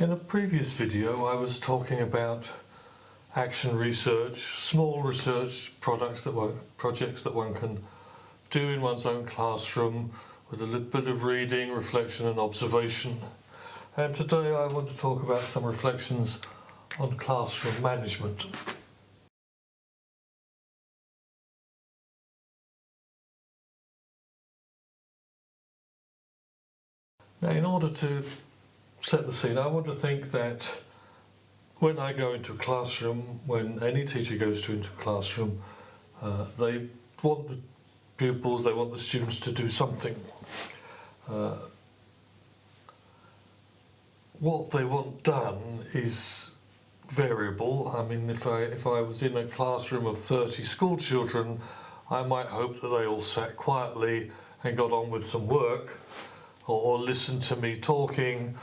In a previous video I was talking about action research, small research projects that one can do in one's own classroom with a little bit of reading, reflection and observation. And today I want to talk about some reflections on classroom management. Now, in order to set the scene, I want to think that when I go into a classroom, when any teacher goes into a classroom, they want the pupils, they want the students to do something. What they want done is variable. I mean, if I was in a classroom of 30 school children, I might hope that they all sat quietly and got on with some work, or listened to me talking,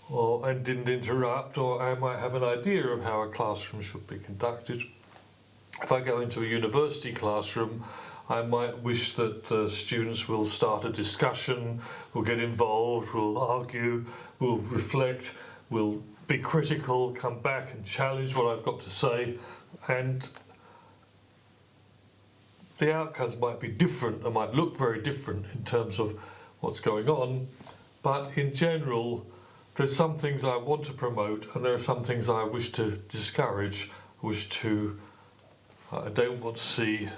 and didn't interrupt, or I might have an idea of how a classroom should be conducted. If I go into a university classroom, I might wish that the students will start a discussion, will get involved, will argue, will reflect, will be critical, come back and challenge what I've got to say, and the outcomes might be different and might look very different in terms of what's going on, but in general there's some things I want to promote and there are some things I wish to discourage. I don't want to see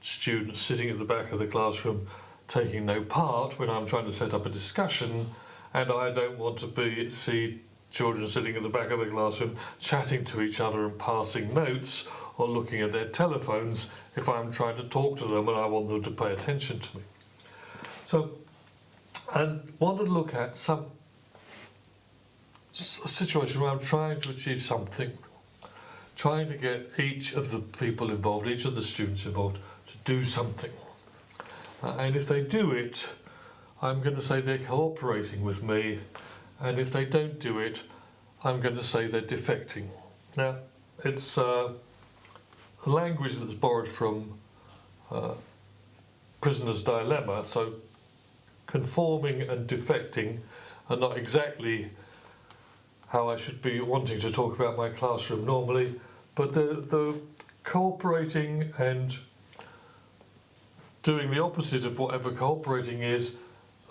students sitting at the back of the classroom taking no part when I'm trying to set up a discussion, and I don't want to see children sitting at the back of the classroom chatting to each other and passing notes or looking at their telephones if I'm trying to talk to them and I want them to pay attention to me. So I want to look at a situation where I'm trying to achieve something, trying to get each of the people involved, each of the students involved, to do something. And if they do it, I'm going to say they're cooperating with me, and if they don't do it, I'm going to say they're defecting. Now, it's a language that's borrowed from Prisoner's Dilemma, so conforming and defecting are not exactly how I should be wanting to talk about my classroom normally, but the cooperating and doing the opposite of whatever cooperating is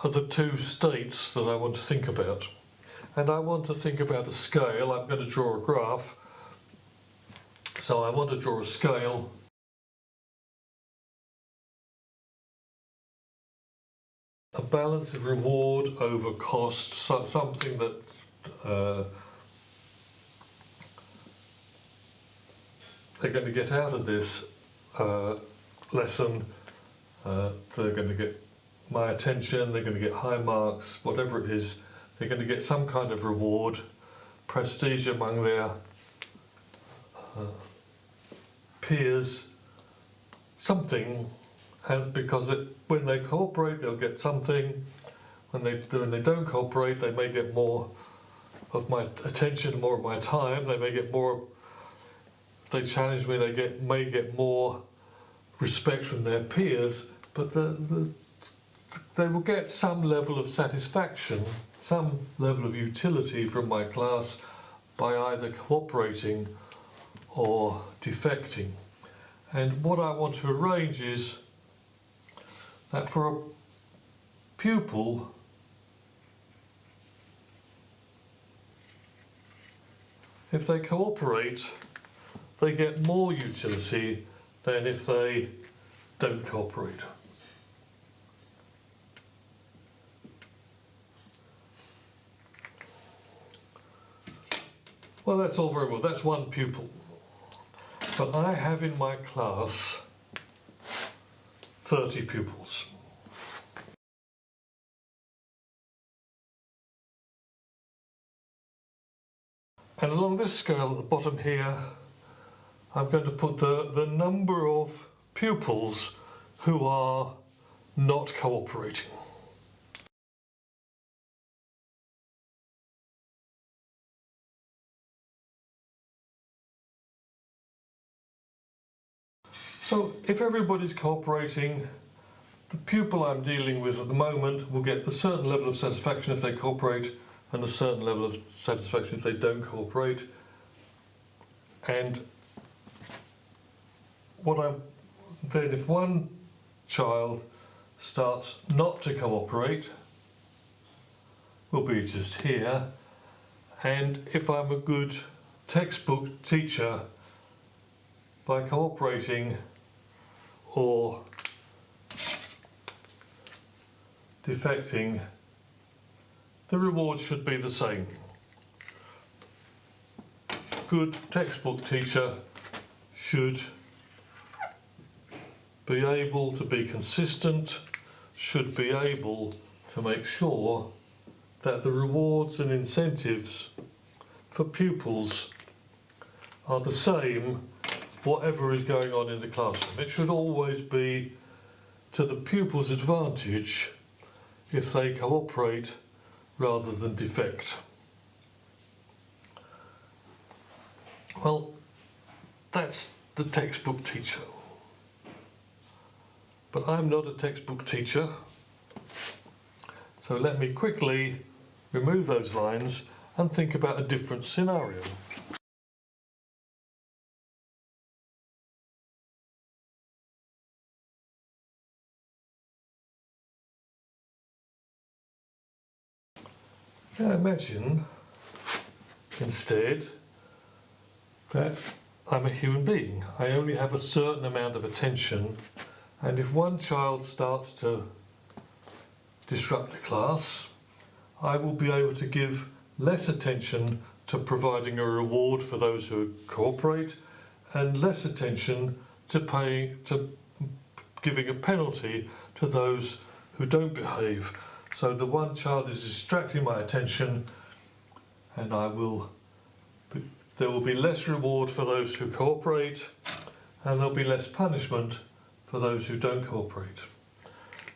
are the two states that I want to think about. And I want to think about a scale. I'm going to draw a graph. So I want to draw a scale a balance of reward over cost, so something that they're going to get out of this lesson. They're going to get my attention, they're going to get high marks, whatever it is, they're going to get some kind of reward, prestige among their peers, something, and because when they cooperate they'll get something. When they don't cooperate, they may get more of my attention, more of my time. They may get more. If they challenge me, they may get more respect from their peers. But they will get some level of satisfaction, some level of utility from my class by either cooperating or defecting. And what I want to arrange is that for a pupil, if they cooperate, they get more utility than if they don't cooperate. Well, that's all very well. That's one pupil. But I have in my class 30 pupils. And along this scale at the bottom here, I'm going to put the number of pupils who are not cooperating. So if everybody's cooperating, the pupil I'm dealing with at the moment will get a certain level of satisfaction if they cooperate, and a certain level of satisfaction if they don't cooperate. And then if one child starts not to cooperate, will be just here, and if I'm a good textbook teacher, by cooperating or defecting, the reward should be the same. Good textbook teacher should be able to be consistent, should be able to make sure that the rewards and incentives for pupils are the same whatever is going on in the classroom. It should always be to the pupil's advantage if they cooperate rather than defect. Well, that's the textbook teacher. But I'm not a textbook teacher, so let me quickly remove those lines and think about a different scenario. Now imagine instead that I'm a human being. I only have a certain amount of attention, and if one child starts to disrupt the class, I will be able to give less attention to providing a reward for those who cooperate and less attention to giving a penalty to those who don't behave. So the one child is distracting my attention, and there will be less reward for those who cooperate, and there'll be less punishment for those who don't cooperate.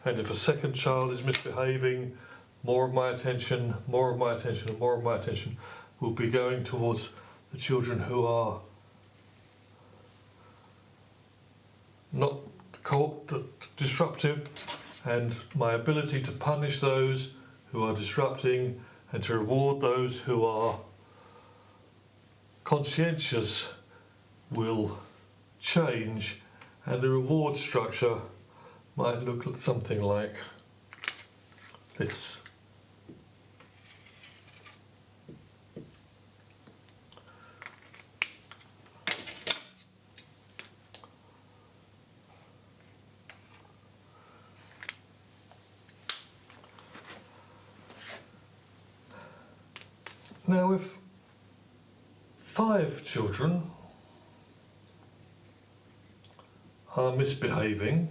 And if a second child is misbehaving, more of my attention, more of my attention, and more of my attention will be going towards the children who are not disruptive, and my ability to punish those who are disrupting and to reward those who are conscientious will change, and the reward structure might look something like this. Now, if 5 children are misbehaving,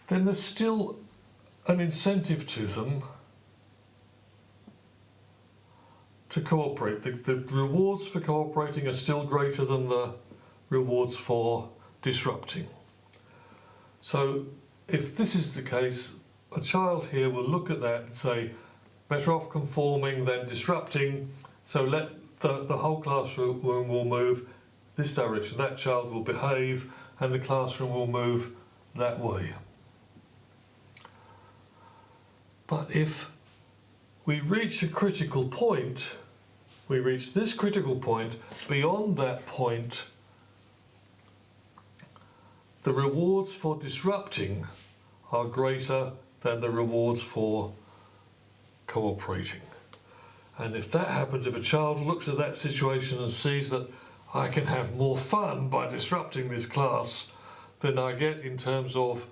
then there's still an incentive to them to cooperate. The rewards for cooperating are still greater than the rewards for disrupting. So if this is the case, a child here will look at that and say, better off conforming than disrupting, so let the whole classroom will move this direction. That child will behave and the classroom will move that way. But if we reach a critical point, we reach this critical point, beyond that point, the rewards for disrupting are greater than the rewards for cooperating. And if that happens, if a child looks at that situation and sees that I can have more fun by disrupting this class than I get in terms of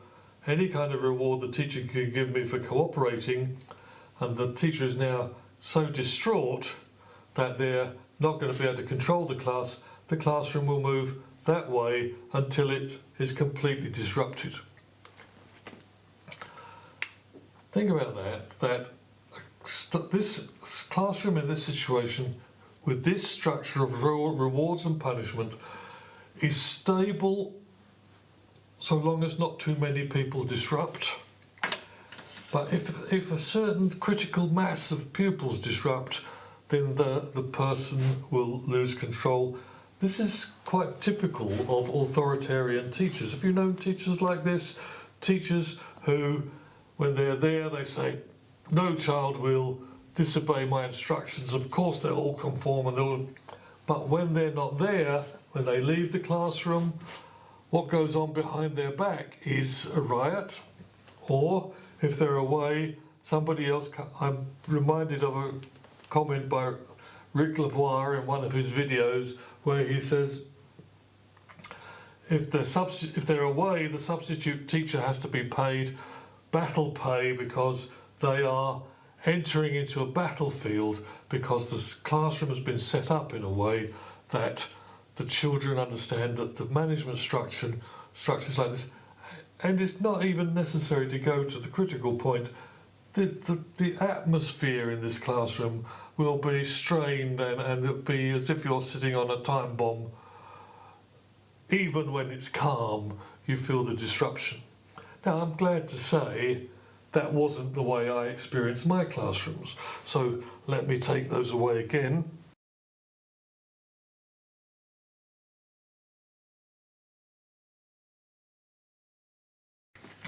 any kind of reward the teacher can give me for cooperating, and the teacher is now so distraught that they're not going to be able to control the classroom will move that way until it is completely disrupted. Think about that this classroom in this situation, with this structure of rewards and punishment, is stable so long as not too many people disrupt. But if a certain critical mass of pupils disrupt, then the person will lose control. This is quite typical of authoritarian teachers. Have you known teachers like this? Teachers who, when they're there, they say, no child will disobey my instructions. Of course they'll all conform, but when they're not there, when they leave the classroom, what goes on behind their back is a riot, or if they're away, somebody else. I'm reminded of a comment by Rick Lavoie in one of his videos where he says if they're away, the substitute teacher has to be paid battle pay because they are entering into a battlefield, because the classroom has been set up in a way that the children understand that the management structures like this, and it's not even necessary to go to the critical point. The atmosphere in this classroom will be strained and it'll be as if you're sitting on a time bomb. Even when it's calm, you feel the disruption. Now, I'm glad to say that wasn't the way I experienced my classrooms. So let me take those away again.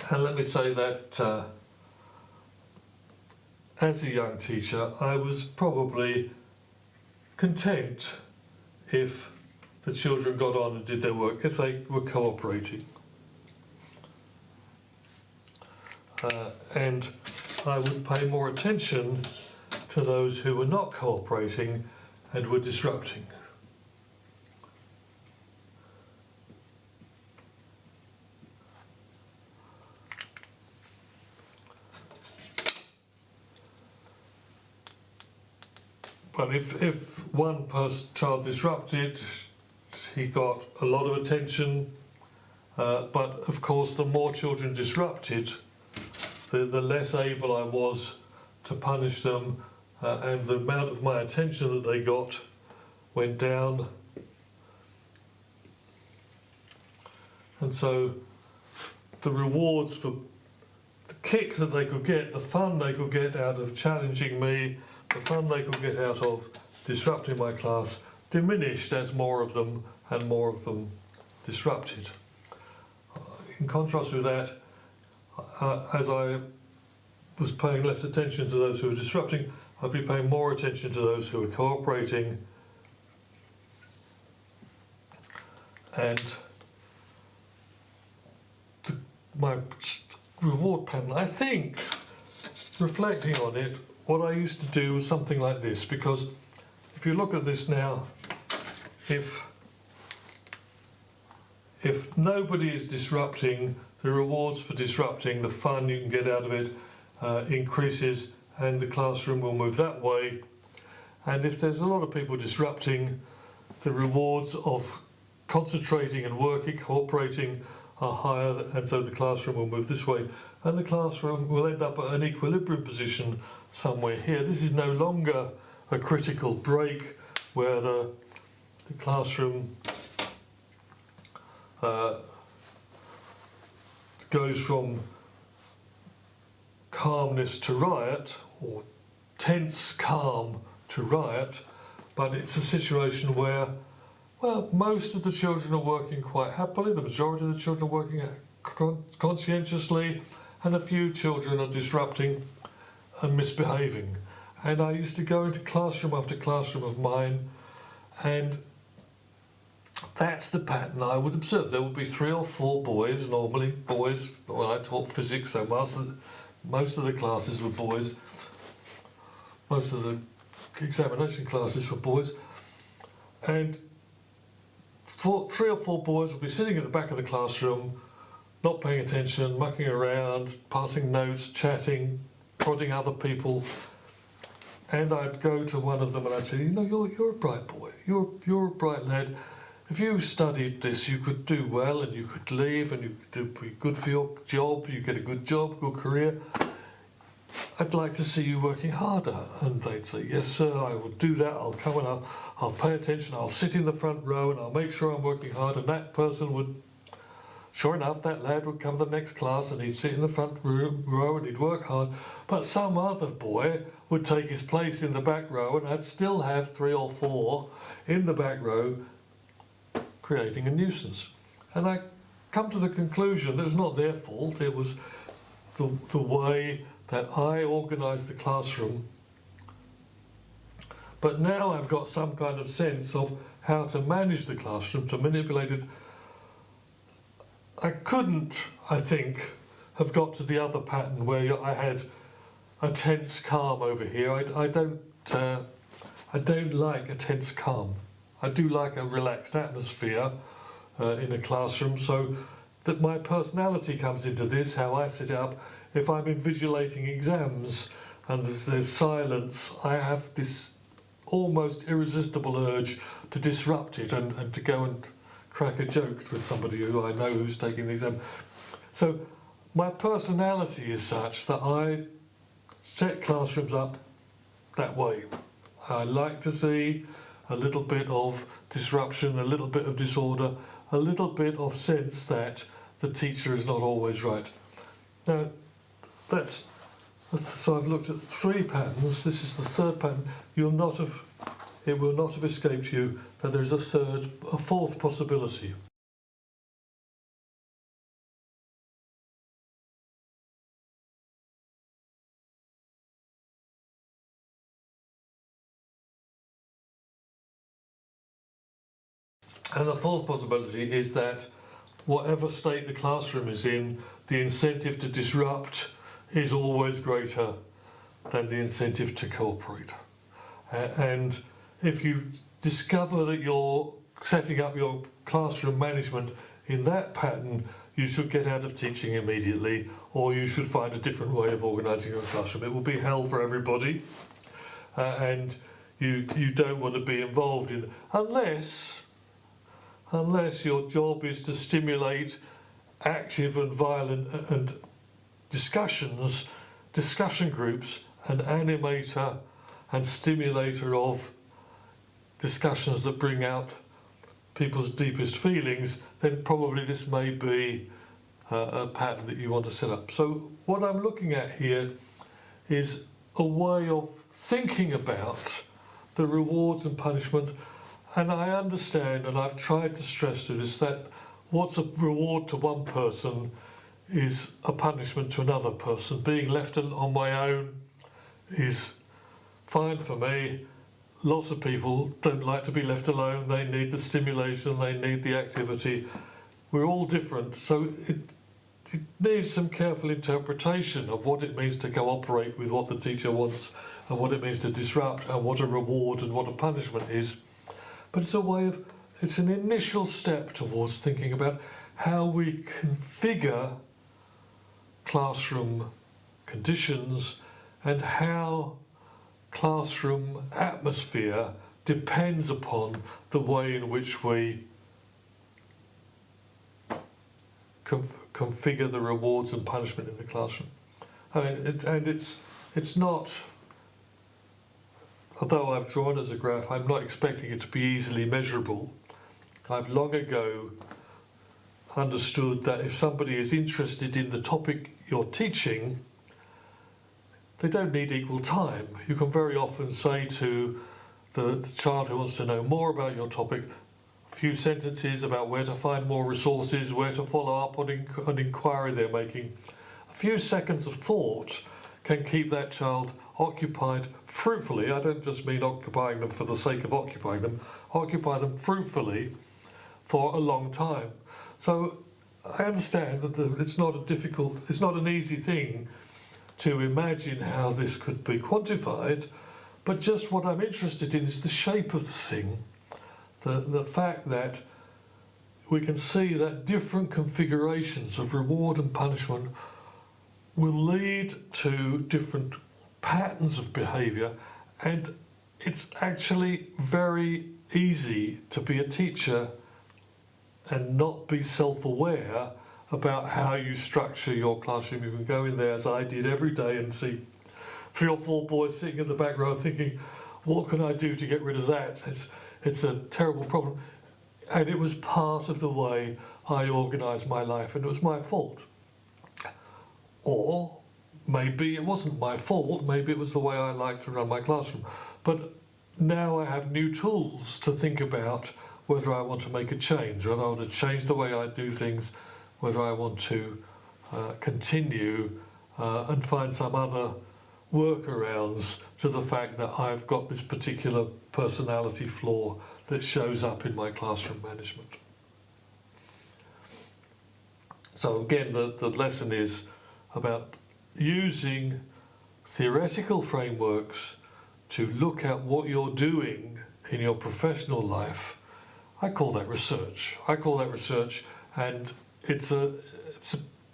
And let me say that as a young teacher, I was probably content if the children got on and did their work, if they were cooperating. And I would pay more attention to those who were not cooperating and were disrupting. But if one child disrupted, he got a lot of attention, but of course the more children disrupted, the less able I was to punish them, and the amount of my attention that they got went down. And so the rewards for the kick that they could get, the fun they could get out of challenging me, the fun they could get out of disrupting my class, diminished as more of them disrupted. In contrast with that, as I was paying less attention to those who were disrupting, I'd be paying more attention to those who were cooperating. And my reward pattern, I think, reflecting on it, what I used to do was something like this, because if you look at this now, if nobody is disrupting, the rewards for disrupting, the fun you can get out of it increases, and the classroom will move that way. And if there's a lot of people disrupting, the rewards of concentrating and working, cooperating are higher, and so the classroom will move this way. And the classroom will end up at an equilibrium position somewhere here. This is no longer a critical break where the classroom goes from calmness to riot, or tense calm to riot, but it's a situation where, well, most of the children are working quite happily, the majority of the children are working conscientiously, and a few children are disrupting and misbehaving. And I used to go into classroom after classroom of mine, and that's the pattern I would observe. There would be 3 or 4 boys, normally boys. Well, I taught physics, so most of the classes were boys. Most of the examination classes were boys. And 3 or 4 boys would be sitting at the back of the classroom, not paying attention, mucking around, passing notes, chatting, prodding other people. And I'd go to one of them and I'd say, you know, you're a bright boy, you're a bright lad. If you studied this, you could do well, and you could leave, and you could be good for your job, you get a good job, good career. I'd like to see you working harder. And they'd say, yes sir, I will do that, I'll come and I'll pay attention, I'll sit in the front row and I'll make sure I'm working hard. And that person would, sure enough, that lad would come to the next class and he'd sit in the front row and he'd work hard. But some other boy would take his place in the back row, and I'd still have 3 or 4 in the back row creating a nuisance. And I come to the conclusion that it was not their fault, it was the way that I organise the classroom, but now I've got some kind of sense of how to manage the classroom, to manipulate it. I couldn't, I think, have got to the other pattern where I had a tense calm over here. I don't like a tense calm. I do like a relaxed atmosphere in a classroom, so that my personality comes into this, how I set it up. If I'm invigilating exams and there's silence, I have this almost irresistible urge to disrupt it and to go and crack a joke with somebody who I know who's taking the exam. So my personality is such that I set classrooms up that way. I like to see a little bit of disruption, a little bit of disorder, a little bit of sense that the teacher is not always right. Now, so I've looked at 3 patterns. This is the 3rd pattern. It will not have escaped you that there is a 4th possibility. And the 4th possibility is that whatever state the classroom is in, the incentive to disrupt is always greater than the incentive to cooperate. And if you discover that you're setting up your classroom management in that pattern, you should get out of teaching immediately, or you should find a different way of organising your classroom. It will be hell for everybody, and you don't want to be involved in, unless your job is to stimulate active and violent and discussion groups, an animator and stimulator of discussions that bring out people's deepest feelings, then probably this may be a pattern that you want to set up. So what I'm looking at here is a way of thinking about the rewards and punishment. And I understand, and I've tried to stress through this, that what's a reward to one person is a punishment to another person. Being left on my own is fine for me. Lots of people don't like to be left alone. They need the stimulation, they need the activity. We're all different, so it needs some careful interpretation of what it means to cooperate with what the teacher wants, and what it means to disrupt, and what a reward and what a punishment is. But it's an initial step towards thinking about how we configure classroom conditions and how classroom atmosphere depends upon the way in which we configure the rewards and punishment in the classroom. I mean, it's not, although I've drawn as a graph, I'm not expecting it to be easily measurable. I've long ago understood that if somebody is interested in the topic you're teaching, they don't need equal time. You can very often say to the child who wants to know more about your topic, a few sentences about where to find more resources, where to follow up on an inquiry they're making. A few seconds of thought can keep that child occupied fruitfully. I don't just mean occupying them for the sake of occupying them, occupy them fruitfully for a long time. So I understand that it's not an easy thing to imagine how this could be quantified, but just what I'm interested in is the shape of the thing, the fact that we can see that different configurations of reward and punishment will lead to different patterns of behaviour, and it's actually very easy to be a teacher and not be self-aware about how you structure your classroom. You can go in there, as I did every day, and see 3 or 4 boys sitting in the back row thinking, what can I do to get rid of that? It's a terrible problem. And it was part of the way I organised my life, and it was my fault. Or maybe it wasn't my fault, maybe it was the way I like to run my classroom. But now I have new tools to think about whether I want to make a change, whether I want to change the way I do things, whether I want to continue and find some other workarounds to the fact that I've got this particular personality flaw that shows up in my classroom management. So again, the lesson is about using theoretical frameworks to look at what you're doing in your professional life. I call that research. And it's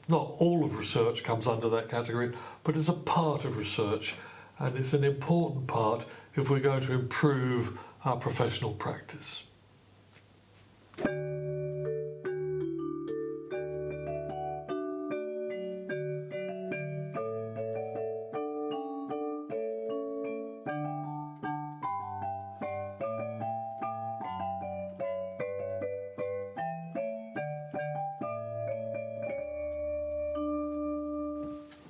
not all of research comes under that category, but it's a part of research, and it's an important part if we're going to improve our professional practice.